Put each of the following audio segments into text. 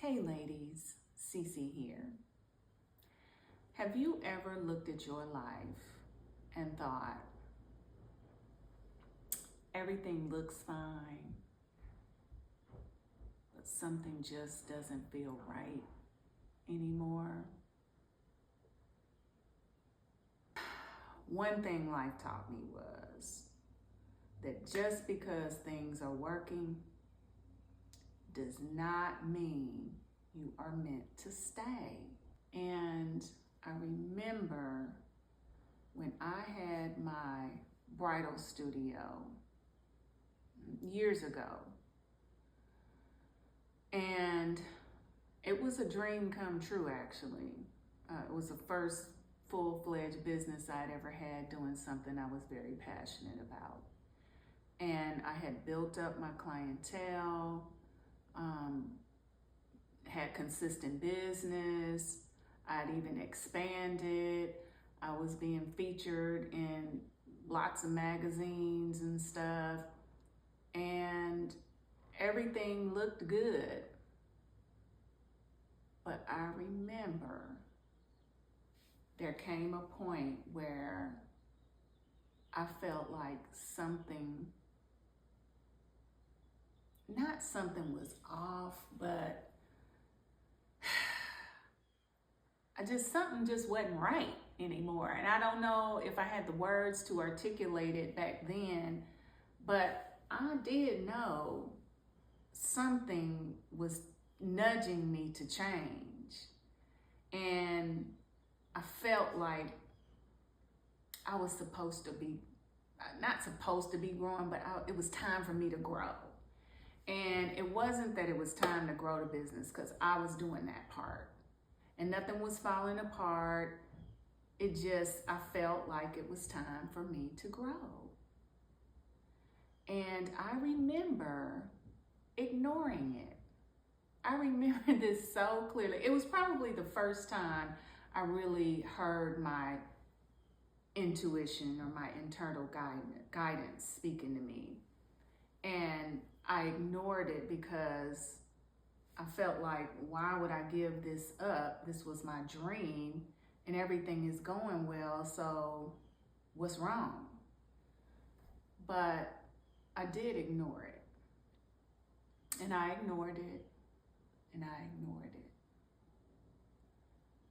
Hey ladies, Cece here. Have you ever looked at your life and thought, everything looks fine, but something just doesn't feel right anymore? One thing life taught me was that just because things are working does not mean you are meant to stay. And I remember when I had my bridal studio years ago, and it was a dream come true, actually. It was the first full-fledged business I'd ever had doing something I was very passionate about. And I had built up my clientele, had consistent business. I'd even expanded. I was being featured in lots of magazines and stuff, and everything looked good. But I remember there came a point where I felt like not something was off, but something just wasn't right anymore. And I don't know if I had the words to articulate it back then, but I did know something was nudging me to change. And I felt like I was not supposed to be growing, but it was time for me to grow. And it wasn't that it was time to grow the business, because I was doing that part. And nothing was falling apart. I felt like it was time for me to grow. And I remember ignoring it. I remember this so clearly. It was probably the first time I really heard my intuition or my internal guidance speaking to me. And I ignored it because I felt like, why would I give this up? This was my dream and everything is going well, so what's wrong? But I did ignore it. And I ignored it, and I ignored it,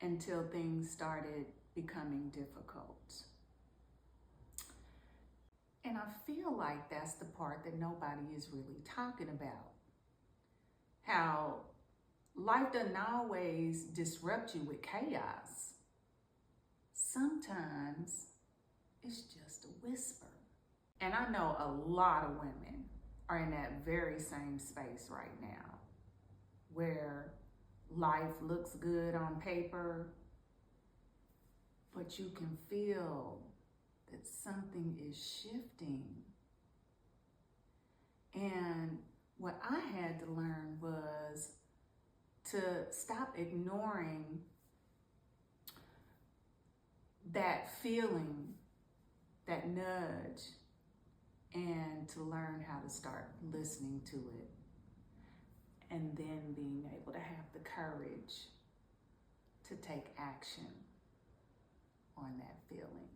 until things started becoming difficult. And I feel like that's the part that nobody is really talking about. How life doesn't always disrupt you with chaos. Sometimes it's just a whisper. And I know a lot of women are in that very same space right now, where life looks good on paper, but you can feel that something is shifting. And what I had to learn was to stop ignoring that feeling, that nudge, and to learn how to start listening to it. And then being able to have the courage to take action on that feeling.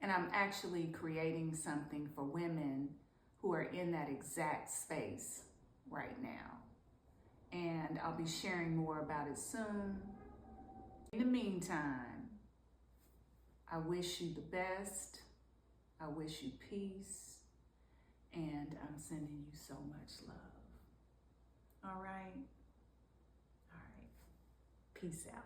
And I'm actually creating something for women who are in that exact space right now. And I'll be sharing more about it soon. In the meantime, I wish you the best. I wish you peace. And I'm sending you so much love. All right? All right. Peace out.